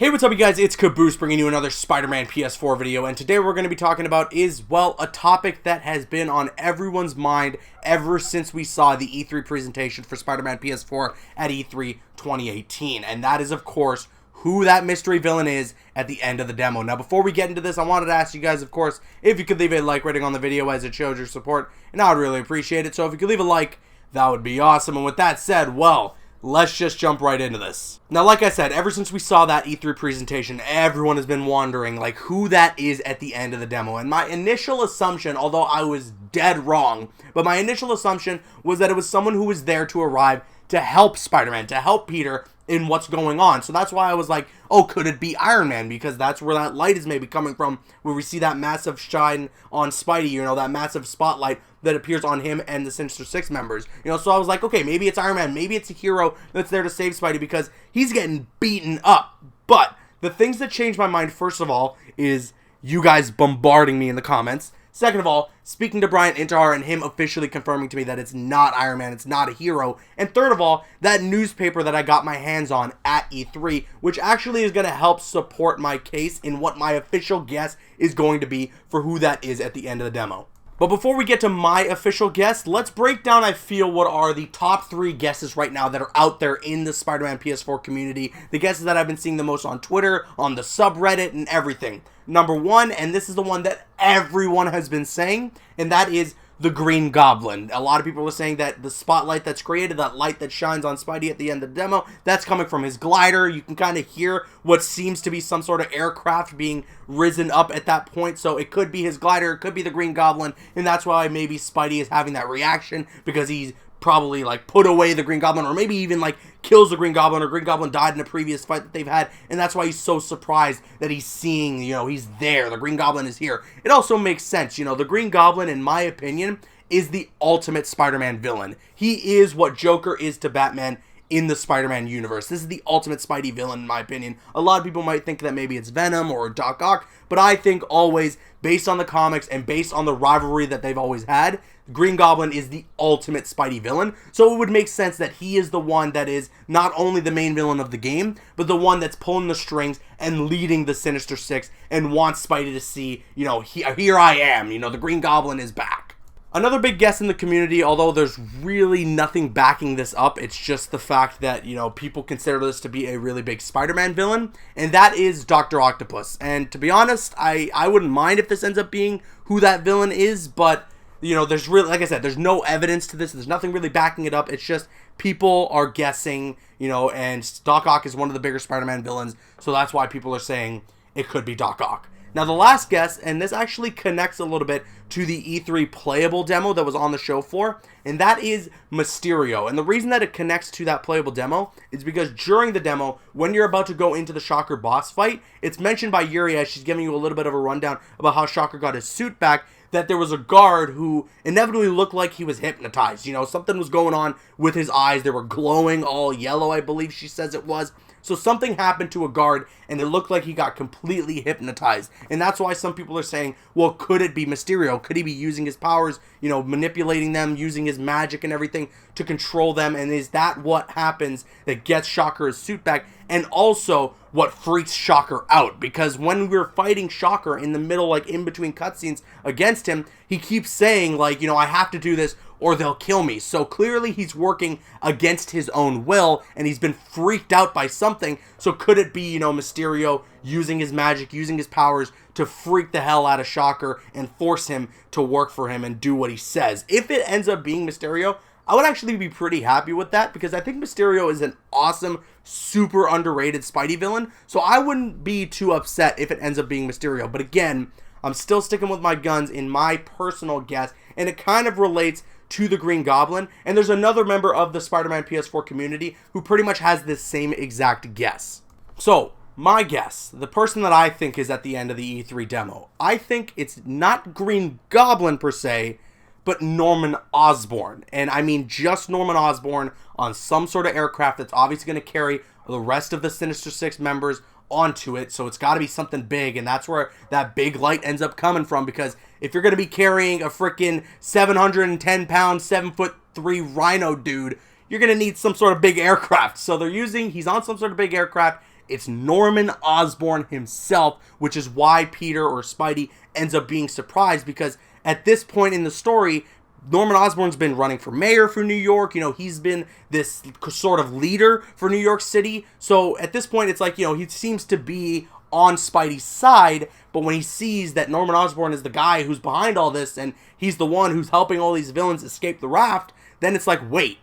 Hey, what's up you guys, it's Caboose bringing you another Spider-Man PS4 video, and today we're going to be talking about is, well, a topic that has been on everyone's mind ever since we saw the E3 presentation for Spider-Man PS4 at E3 2018, and that is, of course, who that mystery villain is at the end of the demo. Now, before we get into this, I wanted to ask you guys, of course, if you could leave a like rating on the video as it shows your support, and I would really appreciate it, so if you could leave a like, that would be awesome, and with that said, well, let's just jump right into this. Now, like I said, ever since we saw that E3 presentation, everyone has been wondering, like, who that is at the end of the demo. And my initial assumption, although I was dead wrong, but my initial assumption was that it was someone who was there to arrive to help Spider-Man, to help Peter in what's going on. So that's why I was like, oh, could it be Iron Man? Because that's where that light is maybe coming from, where we see that massive shine on Spidey, you know, that massive spotlight that appears on him and the Sinister Six members. You know, so I was like, okay, maybe it's Iron Man, maybe it's a hero that's there to save Spidey because he's getting beaten up. But the things that changed my mind, first of all, is you guys bombarding me in the comments. Second of all, speaking to Brian Intihar and him officially confirming to me that it's not Iron Man, it's not a hero. And third of all, that newspaper that I got my hands on at E3, which actually is going to help support my case in what my official guess is going to be for who that is at the end of the demo. But before we get to my official guess, let's break down, I feel, what are the top 3 guesses right now that are out there in the Spider-Man PS4 community. The guesses that I've been seeing the most on Twitter, on the subreddit, and everything. Number 1, and this is the one that everyone has been saying, and that is the Green Goblin. A lot of people are saying that the spotlight that's created, that light that shines on Spidey at the end of the demo, that's coming from his glider. You can kind of hear what seems to be some sort of aircraft being risen up at that point. So it could be his glider, it could be the Green Goblin, and that's why maybe Spidey is having that reaction, because he's probably like put away the Green Goblin, or maybe even like kills the Green Goblin, or Green Goblin died in a previous fight that they've had, and that's why he's so surprised that he's seeing, you know, he's there, the Green Goblin is here. It also makes sense, you know, the Green Goblin, in my opinion, is the ultimate Spider-Man villain. He is what Joker is to Batman in the Spider-Man universe. This is the ultimate Spidey villain, in my opinion. A lot of people might think that maybe it's Venom or Doc Ock, but I think always, based on the comics and based on the rivalry that they've always had, Green Goblin is the ultimate Spidey villain. So it would make sense that he is the one that is not only the main villain of the game, but the one that's pulling the strings and leading the Sinister Six and wants Spidey to see, you know, here I am, you know, the Green Goblin is back. Another big guess in the community, although there's really nothing backing this up, it's just the fact that, you know, people consider this to be a really big Spider-Man villain, and that is Dr. Octopus. And to be honest, I wouldn't mind if this ends up being who that villain is, but, you know, there's really, like I said, there's no evidence to this, there's nothing really backing it up, it's just people are guessing, you know, and Doc Ock is one of the bigger Spider-Man villains, so that's why people are saying it could be Doc Ock. Now, the last guess, and this actually connects a little bit to the E3 playable demo that was on the show floor, and that is Mysterio. And the reason that it connects to that playable demo is because during the demo, when you're about to go into the Shocker boss fight, it's mentioned by Yuri as she's giving you a little bit of a rundown about how Shocker got his suit back, that there was a guard who inevitably looked like he was hypnotized. You know, something was going on with his eyes. They were glowing all yellow, I believe she says it was. So something happened to a guard, and it looked like he got completely hypnotized. And that's why some people are saying, well, could it be Mysterio? Could he be using his powers, you know, manipulating them, using his magic and everything to control them? And is that what happens that gets Shocker his suit back? And also what freaks Shocker out, because when we're fighting Shocker in the middle, like in between cutscenes against him, he keeps saying, like, you know, I have to do this or they'll kill me. So clearly he's working against his own will, and he's been freaked out by something. So could it be, you know, Mysterio using his magic, using his powers to freak the hell out of Shocker and force him to work for him and do what he says? If it ends up being Mysterio, I would actually be pretty happy with that, because I think Mysterio is an awesome, super underrated Spidey villain, so I wouldn't be too upset if it ends up being Mysterio. But again, I'm still sticking with my guns in my personal guess, and it kind of relates to the Green Goblin, and there's another member of the Spider-Man PS4 community who pretty much has this same exact guess. So, my guess, the person that I think is at the end of the E3 demo, I think it's not Green Goblin per se, but Norman Osborn. And I mean just Norman Osborn on some sort of aircraft that's obviously going to carry the rest of the Sinister Six members onto it. So it's got to be something big, and that's where that big light ends up coming from, because if you're going to be carrying a freaking 710-pound, 7'3" rhino dude, you're going to need some sort of big aircraft. So he's on some sort of big aircraft. It's Norman Osborn himself, which is why Peter or Spidey ends up being surprised, because at this point in the story, Norman Osborn's been running for mayor for New York. He's been this sort of leader for New York City. So at this point, it's like, he seems to be on Spidey's side, but when he sees that Norman Osborn is the guy who's behind all this, and he's the one who's helping all these villains escape the raft, then it's like, wait,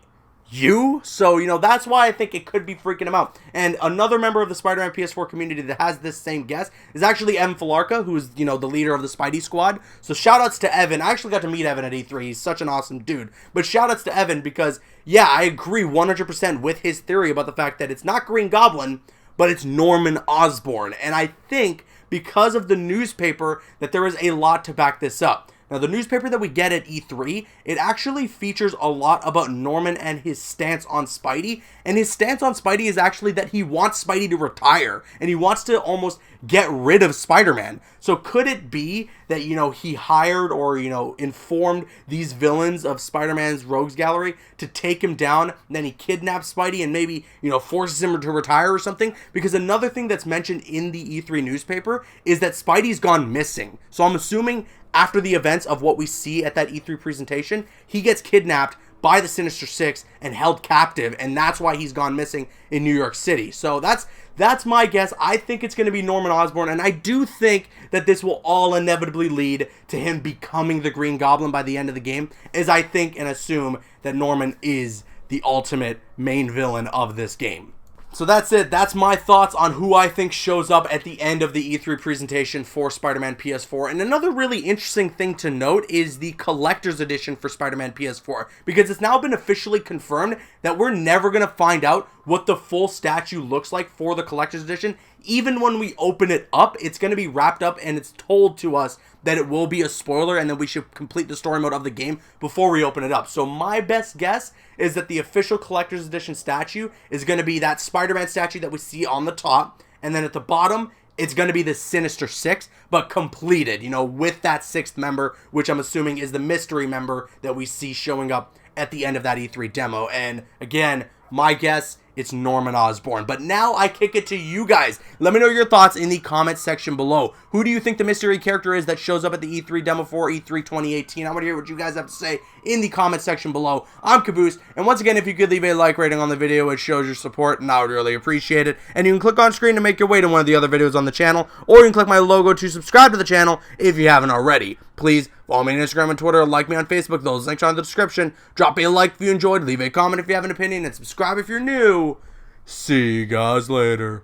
you? So, that's why I think it could be freaking him out. And another member of the Spider-Man PS4 community that has this same guess is actually Evan Falarka, who is, the leader of the Spidey Squad. So shout-outs to Evan. I actually got to meet Evan at E3. He's such an awesome dude. But shout-outs to Evan because, yeah, I agree 100% with his theory about the fact that it's not Green Goblin, but it's Norman Osborn. And I think because of the newspaper that there is a lot to back this up. Now, the newspaper that we get at E3, it actually features a lot about Norman and his stance on Spidey. And his stance on Spidey is actually that he wants Spidey to retire. And he wants to almost get rid of Spider-Man. So could it be that, he hired or, informed these villains of Spider-Man's rogues gallery to take him down, and then he kidnaps Spidey and maybe, forces him to retire or something? Because another thing that's mentioned in the E3 newspaper is that Spidey's gone missing. So I'm assuming after the events of what we see at that E3 presentation, he gets kidnapped by the Sinister Six and held captive, and that's why he's gone missing in New York City. So that's my guess. I think it's going to be Norman Osborn, and I do think that this will all inevitably lead to him becoming the Green Goblin by the end of the game, as I think and assume that Norman is the ultimate main villain of this game. So that's it. That's my thoughts on who I think shows up at the end of the E3 presentation for Spider-Man PS4. And another really interesting thing to note is the collector's edition for Spider-Man PS4, because it's now been officially confirmed that we're never going to find out what the full statue looks like for the collector's edition. Even when we open it up, it's going to be wrapped up and it's told to us that it will be a spoiler and that we should complete the story mode of the game before we open it up. So my best guess is that the official collector's edition statue is going to be that Spider-Man statue that we see on the top, and then at the bottom it's going to be the Sinister Six, but completed, with that sixth member, which I'm assuming is the mystery member that we see showing up at the end of that E3 demo. And again, my guess, it's Norman Osborn. But now I kick it to you guys. Let me know your thoughts in the comment section below. Who do you think the mystery character is that shows up at the E3 demo for E3 2018? I want to hear what you guys have to say in the comment section below. I'm Caboose, and once again, if you could leave a like rating on the video, it shows your support, and I would really appreciate it. And you can click on screen to make your way to one of the other videos on the channel, or you can click my logo to subscribe to the channel if you haven't already. Please follow me on Instagram and Twitter, like me on Facebook. Those links are in the description. Drop a like if you enjoyed, leave a comment if you have an opinion, and subscribe if you're new. See you guys later.